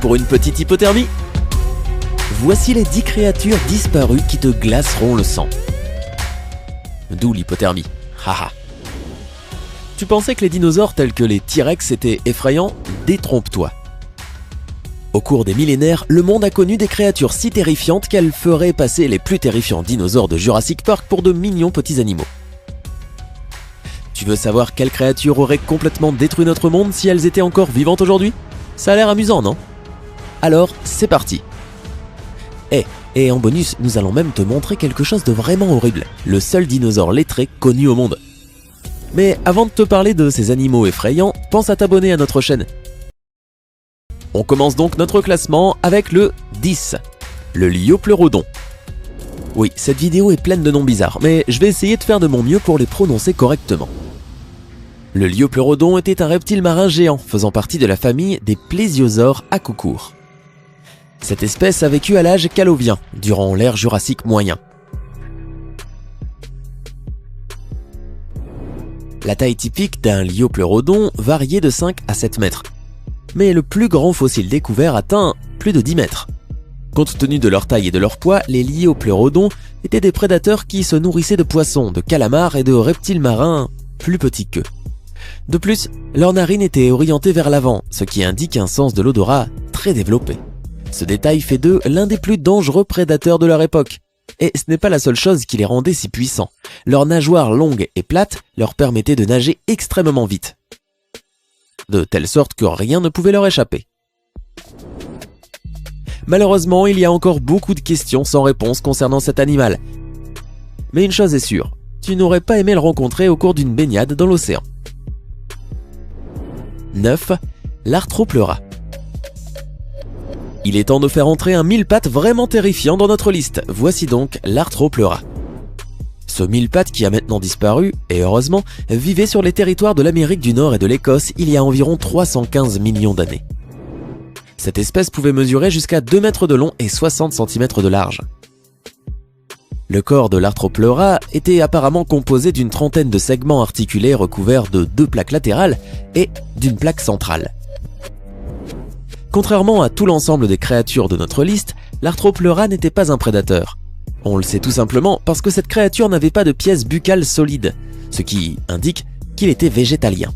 pour une petite hypothermie? Voici les 10 créatures disparues qui te glaceront le sang. D'où l'hypothermie. Haha. Tu pensais que les dinosaures tels que les T-Rex étaient effrayants? Détrompe-toi. Au cours des millénaires, le monde a connu des créatures si terrifiantes qu'elles feraient passer les plus terrifiants dinosaures de Jurassic Park pour de mignons petits animaux. Tu veux savoir quelles créatures auraient complètement détruit notre monde si elles étaient encore vivantes aujourd'hui? Ça a l'air amusant, non? Alors, c'est parti. Et en bonus, nous allons même te montrer quelque chose de vraiment horrible, le seul dinosaure lettré connu au monde. Mais avant de te parler de ces animaux effrayants, pense à t'abonner à notre chaîne. On commence donc notre classement avec le 10, le Liopleurodon. Oui, cette vidéo est pleine de noms bizarres, mais je vais essayer de faire de mon mieux pour les prononcer correctement. Le Liopleurodon était un reptile marin géant faisant partie de la famille des plésiosaures à cou court. Cette espèce a vécu à l'âge calovien, durant l'ère jurassique moyen. La taille typique d'un Liopleurodon variait de 5 à 7 mètres. Mais le plus grand fossile découvert atteint plus de 10 mètres. Compte tenu de leur taille et de leur poids, les Liopleurodons étaient des prédateurs qui se nourrissaient de poissons, de calamars et de reptiles marins plus petits qu'eux. De plus, leurs narines étaient orientées vers l'avant, ce qui indique un sens de l'odorat très développé. Ce détail fait d'eux l'un des plus dangereux prédateurs de leur époque. Et ce n'est pas la seule chose qui les rendait si puissants. Leurs nageoires longues et plates leur permettaient de nager extrêmement vite, de telle sorte que rien ne pouvait leur échapper. Malheureusement, il y a encore beaucoup de questions sans réponse concernant cet animal. Mais une chose est sûre, tu n'aurais pas aimé le rencontrer au cours d'une baignade dans l'océan. 9. L'Arthropleura. Il est temps de faire entrer un mille-pattes vraiment terrifiant dans notre liste. Voici donc l'Arthropleura. Ce mille-pattes qui a maintenant disparu, et heureusement, vivait sur les territoires de l'Amérique du Nord et de l'Écosse il y a environ 315 millions d'années. Cette espèce pouvait mesurer jusqu'à 2 mètres de long et 60 cm de large. Le corps de l'Arthropleura était apparemment composé d'une trentaine de segments articulés recouverts de 2 plaques latérales et d'une plaque centrale. Contrairement à tout l'ensemble des créatures de notre liste, l'Arthropleura n'était pas un prédateur. On le sait tout simplement parce que cette créature n'avait pas de pièces buccales solides, ce qui indique qu'il était végétalien.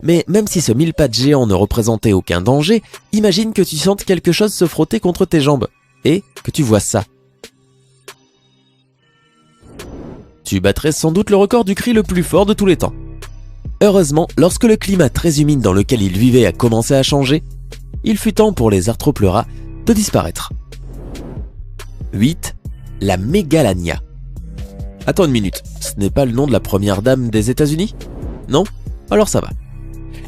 Mais même si ce mille-pattes géant ne représentait aucun danger, imagine que tu sentes quelque chose se frotter contre tes jambes, et que tu vois ça. Tu battrais sans doute le record du cri le plus fort de tous les temps. Heureusement, lorsque le climat très humide dans lequel il vivait a commencé à changer, il fut temps pour les Arthropleura de disparaître. 8. La Mégalania. Attends une minute, ce n'est pas le nom de la première dame des États-Unis? Non? Alors ça va.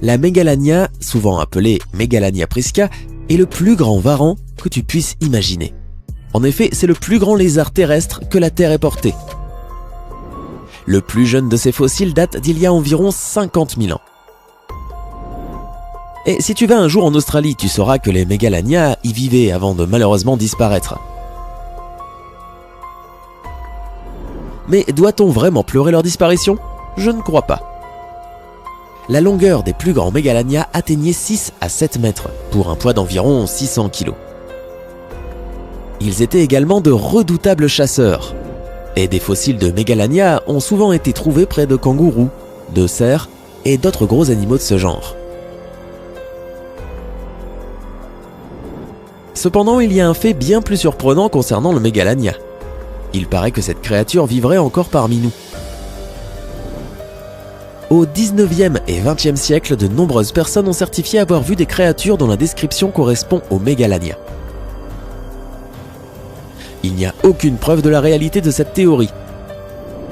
La Mégalania, souvent appelée Mégalania prisca, est le plus grand varan que tu puisses imaginer. En effet, c'est le plus grand lézard terrestre que la Terre ait porté. Le plus jeune de ces fossiles date d'il y a environ 50 000 ans. Et si tu vas un jour en Australie, tu sauras que les Mégalania y vivaient avant de malheureusement disparaître. Mais doit-on vraiment pleurer leur disparition? Je ne crois pas. La longueur des plus grands Mégalania atteignait 6 à 7 mètres, pour un poids d'environ 600 kg. Ils étaient également de redoutables chasseurs. Et des fossiles de Mégalania ont souvent été trouvés près de kangourous, de cerfs et d'autres gros animaux de ce genre. Cependant, il y a un fait bien plus surprenant concernant le Mégalania. Il paraît que cette créature vivrait encore parmi nous. Au 19e et 20e siècle, de nombreuses personnes ont certifié avoir vu des créatures dont la description correspond au Mégalania. Il n'y a aucune preuve de la réalité de cette théorie,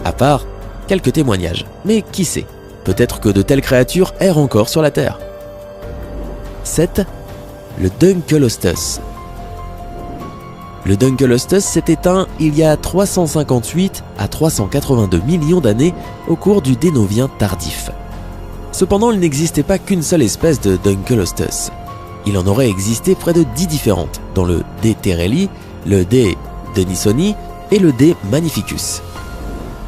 à part quelques témoignages. Mais qui sait, peut-être que de telles créatures errent encore sur la Terre. 7. Le Dunkelostus. Le Dunkelostus s'est éteint il y a 358 à 382 millions d'années au cours du Dénovien tardif. Cependant, il n'existait pas qu'une seule espèce de Dunkelostus. Il en aurait existé près de 10 différentes, dont le D. terrelli, le D. denisoni et le D. magnificus.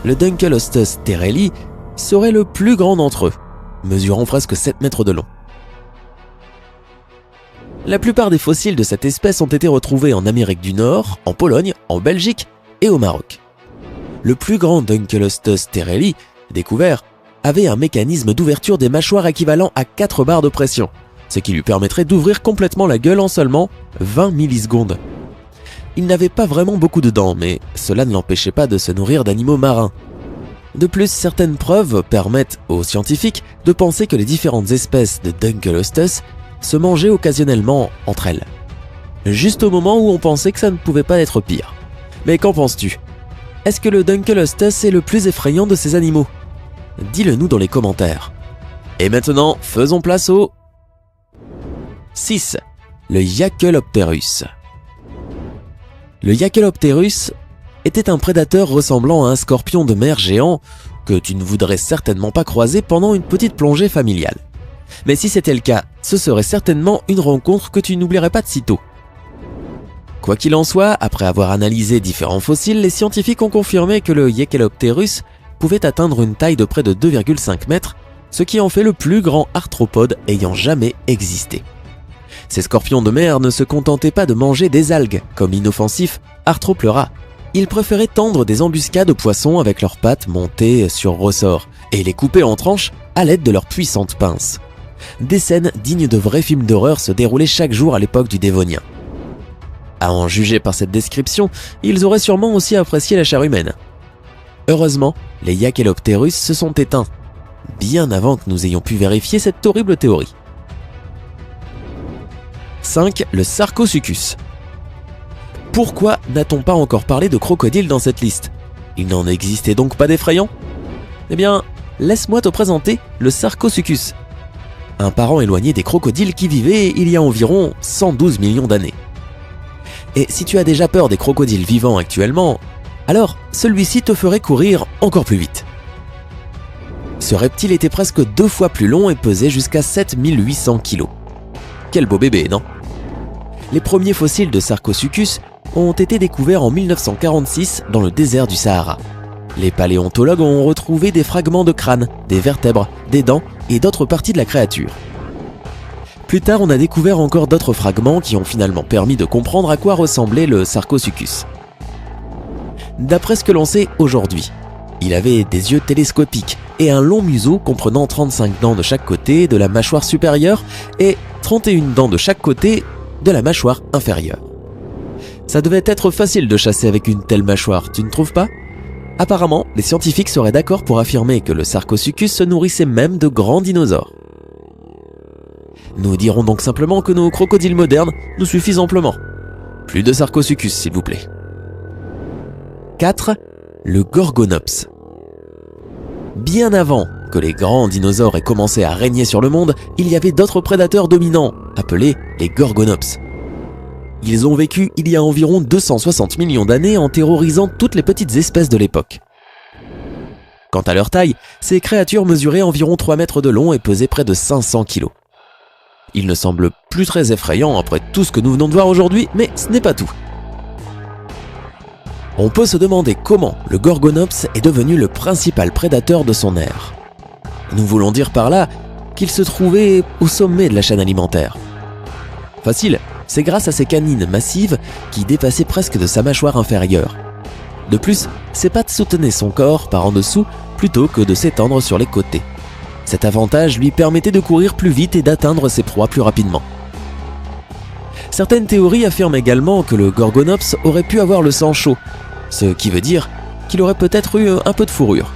Le Dunkelostus terrelli serait le plus grand d'entre eux, mesurant presque 7 mètres de long. La plupart des fossiles de cette espèce ont été retrouvés en Amérique du Nord, en Pologne, en Belgique et au Maroc. Le plus grand Dunkleosteus terrelli, découvert, avait un mécanisme d'ouverture des mâchoires équivalent à 4 barres de pression, ce qui lui permettrait d'ouvrir complètement la gueule en seulement 20 millisecondes. Il n'avait pas vraiment beaucoup de dents, mais cela ne l'empêchait pas de se nourrir d'animaux marins. De plus, certaines preuves permettent aux scientifiques de penser que les différentes espèces de Dunkleosteus se mangeaient occasionnellement entre elles. Juste au moment où on pensait que ça ne pouvait pas être pire. Mais qu'en penses-tu? Est-ce que le Dunkleosteus est le plus effrayant de ces animaux? Dis-le nous dans les commentaires. Et maintenant, faisons place au 6. Le Yaculopterus. Le Yaculopterus était un prédateur ressemblant à un scorpion de mer géant que tu ne voudrais certainement pas croiser pendant une petite plongée familiale. Mais si c'était le cas, ce serait certainement une rencontre que tu n'oublierais pas de sitôt. Quoi qu'il en soit, après avoir analysé différents fossiles, les scientifiques ont confirmé que le Yaculopterus pouvait atteindre une taille de près de 2,5 mètres, ce qui en fait le plus grand arthropode ayant jamais existé. Ces scorpions de mer ne se contentaient pas de manger des algues, comme l'inoffensif Arthropleura. Ils préféraient tendre des embuscades aux poissons avec leurs pattes montées sur ressort et les couper en tranches à l'aide de leurs puissantes pinces. Des scènes dignes de vrais films d'horreur se déroulaient chaque jour à l'époque du Dévonien. À en juger par cette description, ils auraient sûrement aussi apprécié la chair humaine. Heureusement, les Yaculopterus se sont éteints, bien avant que nous ayons pu vérifier cette horrible théorie. 5. Le Sarcosuchus. Pourquoi n'a-t-on pas encore parlé de crocodile dans cette liste? Il n'en existait donc pas d'effrayant? Eh bien, laisse-moi te présenter le Sarcosuchus, un parent éloigné des crocodiles qui vivaient il y a environ 112 millions d'années. Et si tu as déjà peur des crocodiles vivants actuellement, alors celui-ci te ferait courir encore plus vite. Ce reptile était presque 2 fois plus long et pesait jusqu'à 7800 kg. Quel beau bébé, non? Les premiers fossiles de Sarcosuchus ont été découverts en 1946 dans le désert du Sahara. Les paléontologues ont retrouvé des fragments de crâne, des vertèbres, des dents et d'autres parties de la créature. Plus tard, on a découvert encore d'autres fragments qui ont finalement permis de comprendre à quoi ressemblait le Sarcosuchus. D'après ce que l'on sait aujourd'hui, il avait des yeux télescopiques et un long museau comprenant 35 dents de chaque côté de la mâchoire supérieure et 31 dents de chaque côté de la mâchoire inférieure. Ça devait être facile de chasser avec une telle mâchoire, tu ne trouves pas? Apparemment, les scientifiques seraient d'accord pour affirmer que le Sarcosuchus se nourrissait même de grands dinosaures. Nous dirons donc simplement que nos crocodiles modernes nous suffisent amplement. Plus de Sarcosuchus, s'il vous plaît. 4. Le Gorgonops. Bien avant que les grands dinosaures aient commencé à régner sur le monde, il y avait d'autres prédateurs dominants, appelés les Gorgonops. Ils ont vécu il y a environ 260 millions d'années en terrorisant toutes les petites espèces de l'époque. Quant à leur taille, ces créatures mesuraient environ 3 mètres de long et pesaient près de 500 kg. Ils ne semblent plus très effrayants après tout ce que nous venons de voir aujourd'hui, mais ce n'est pas tout. On peut se demander comment le Gorgonops est devenu le principal prédateur de son ère. Nous voulons dire par là qu'il se trouvait au sommet de la chaîne alimentaire. Facile, c'est grâce à ses canines massives qui dépassaient presque de sa mâchoire inférieure. De plus, ses pattes soutenaient son corps par en dessous plutôt que de s'étendre sur les côtés. Cet avantage lui permettait de courir plus vite et d'atteindre ses proies plus rapidement. Certaines théories affirment également que le Gorgonops aurait pu avoir le sang chaud, ce qui veut dire qu'il aurait peut-être eu un peu de fourrure.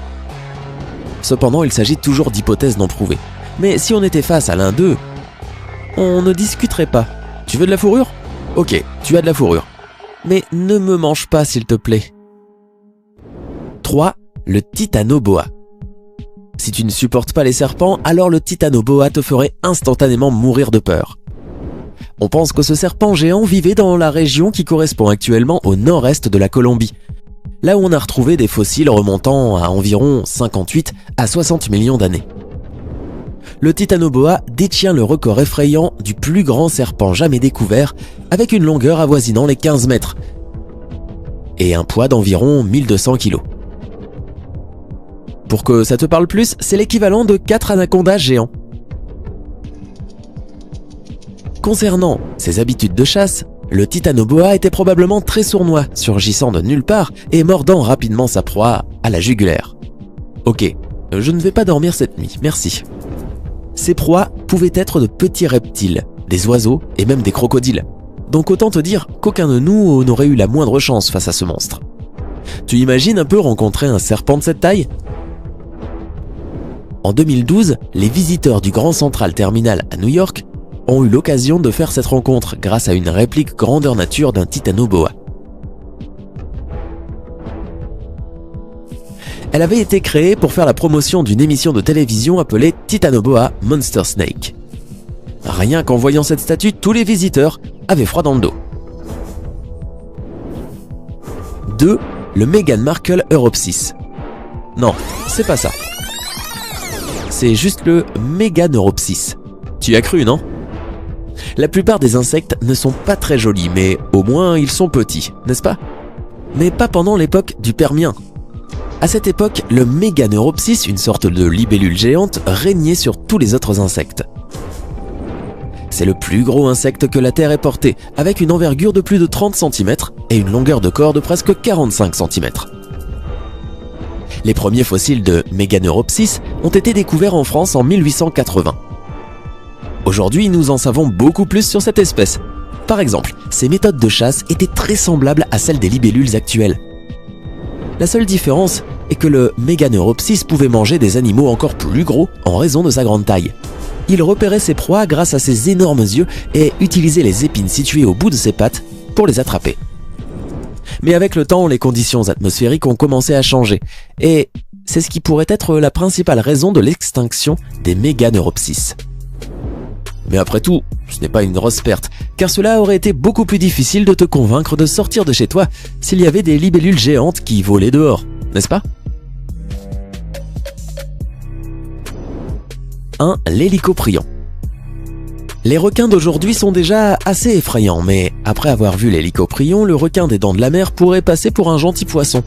Cependant, il s'agit toujours d'hypothèses non prouvées. Mais si on était face à l'un d'eux, on ne discuterait pas. Tu veux de la fourrure? Ok, tu as de la fourrure. Mais ne me mange pas s'il te plaît. 3. Le Titanoboa. Si tu ne supportes pas les serpents, alors le Titanoboa te ferait instantanément mourir de peur. On pense que ce serpent géant vivait dans la région qui correspond actuellement au nord-est de la Colombie, là où on a retrouvé des fossiles remontant à environ 58 à 60 millions d'années. Le Titanoboa détient le record effrayant du plus grand serpent jamais découvert, avec une longueur avoisinant les 15 mètres et un poids d'environ 1200 kg. Pour que ça te parle plus, c'est l'équivalent de 4 anacondas géants. Concernant ses habitudes de chasse, le titanoboa était probablement très sournois, surgissant de nulle part et mordant rapidement sa proie à la jugulaire. Ok, je ne vais pas dormir cette nuit, merci. Ses proies pouvaient être de petits reptiles, des oiseaux et même des crocodiles. Donc autant te dire qu'aucun de nous n'aurait eu la moindre chance face à ce monstre. Tu imagines un peu rencontrer un serpent de cette taille ? En 2012, les visiteurs du Grand Central Terminal à New York ont eu l'occasion de faire cette rencontre grâce à une réplique grandeur nature d'un titanoboa. Elle avait été créée pour faire la promotion d'une émission de télévision appelée Titanoboa Monster Snake. Rien qu'en voyant cette statue, tous les visiteurs avaient froid dans le dos. 2. Le Meghan Markle Europsis. Non, c'est pas ça. C'est juste le Meganeuropsis. Tu as cru, non ? La plupart des insectes ne sont pas très jolis, mais au moins ils sont petits, n'est-ce pas ? Mais pas pendant l'époque du Permien. À cette époque, le Meganeuropsis, une sorte de libellule géante, régnait sur tous les autres insectes. C'est le plus gros insecte que la Terre ait porté, avec une envergure de plus de 30 cm et une longueur de corps de presque 45 cm. Les premiers fossiles de Meganeuropsis ont été découverts en France en 1880. Aujourd'hui, nous en savons beaucoup plus sur cette espèce. Par exemple, ses méthodes de chasse étaient très semblables à celles des libellules actuelles. La seule différence est que le Meganeuropsis pouvait manger des animaux encore plus gros en raison de sa grande taille. Il repérait ses proies grâce à ses énormes yeux et utilisait les épines situées au bout de ses pattes pour les attraper. Mais avec le temps, les conditions atmosphériques ont commencé à changer et c'est ce qui pourrait être la principale raison de l'extinction des Meganeuropsis. Mais après tout, ce n'est pas une grosse perte, car cela aurait été beaucoup plus difficile de te convaincre de sortir de chez toi s'il y avait des libellules géantes qui volaient dehors, n'est-ce pas ? 1. L'hélicoprion. Les requins d'aujourd'hui sont déjà assez effrayants, mais après avoir vu l'hélicoprion, le requin des dents de la mer pourrait passer pour un gentil poisson.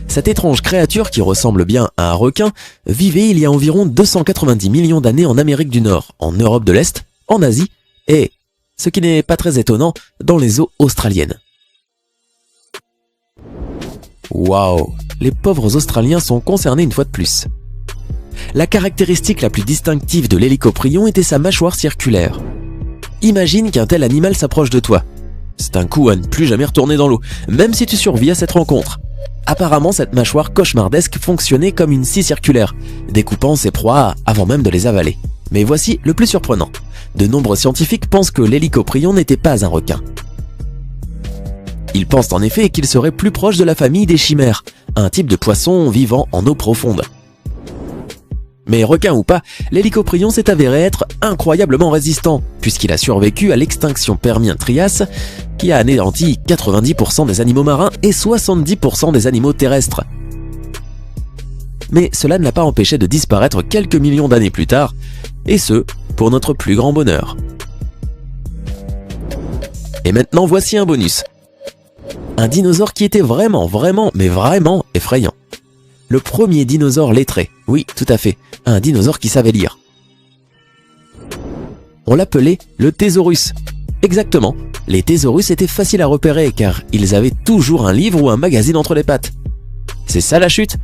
Cette étrange créature, qui ressemble bien à un requin, vivait il y a environ 290 millions d'années en Amérique du Nord, en Europe de l'Est, en Asie et, ce qui n'est pas très étonnant, dans les eaux australiennes. Waouh, les pauvres Australiens sont concernés une fois de plus. La caractéristique la plus distinctive de l'hélicoprion était sa mâchoire circulaire. Imagine qu'un tel animal s'approche de toi. C'est un coup à ne plus jamais retourner dans l'eau, même si tu survis à cette rencontre. Apparemment, cette mâchoire cauchemardesque fonctionnait comme une scie circulaire, découpant ses proies avant même de les avaler. Mais voici le plus surprenant. De nombreux scientifiques pensent que l'hélicoprion n'était pas un requin. Ils pensent en effet qu'il serait plus proche de la famille des chimères, un type de poisson vivant en eau profonde. Mais requin ou pas, l'hélicoprion s'est avéré être incroyablement résistant, puisqu'il a survécu à l'extinction Permien-Trias, qui a anéanti 90% des animaux marins et 70% des animaux terrestres. Mais cela ne l'a pas empêché de disparaître quelques millions d'années plus tard, et ce, pour notre plus grand bonheur. Et maintenant, voici un bonus. Un dinosaure qui était vraiment effrayant. Le premier dinosaure lettré, oui, tout à fait, un dinosaure qui savait lire. On l'appelait le Thésaurus. Exactement, les Thésaurus étaient faciles à repérer car ils avaient toujours un livre ou un magazine entre les pattes. C'est ça la chute ?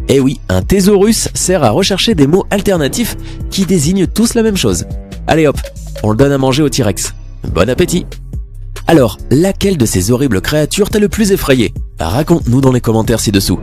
Eh oui, un Thésaurus sert à rechercher des mots alternatifs qui désignent tous la même chose. Allez hop, on le donne à manger au T-Rex. Bon appétit! Alors, laquelle de ces horribles créatures t'a le plus effrayé ? Raconte-nous dans les commentaires ci-dessous.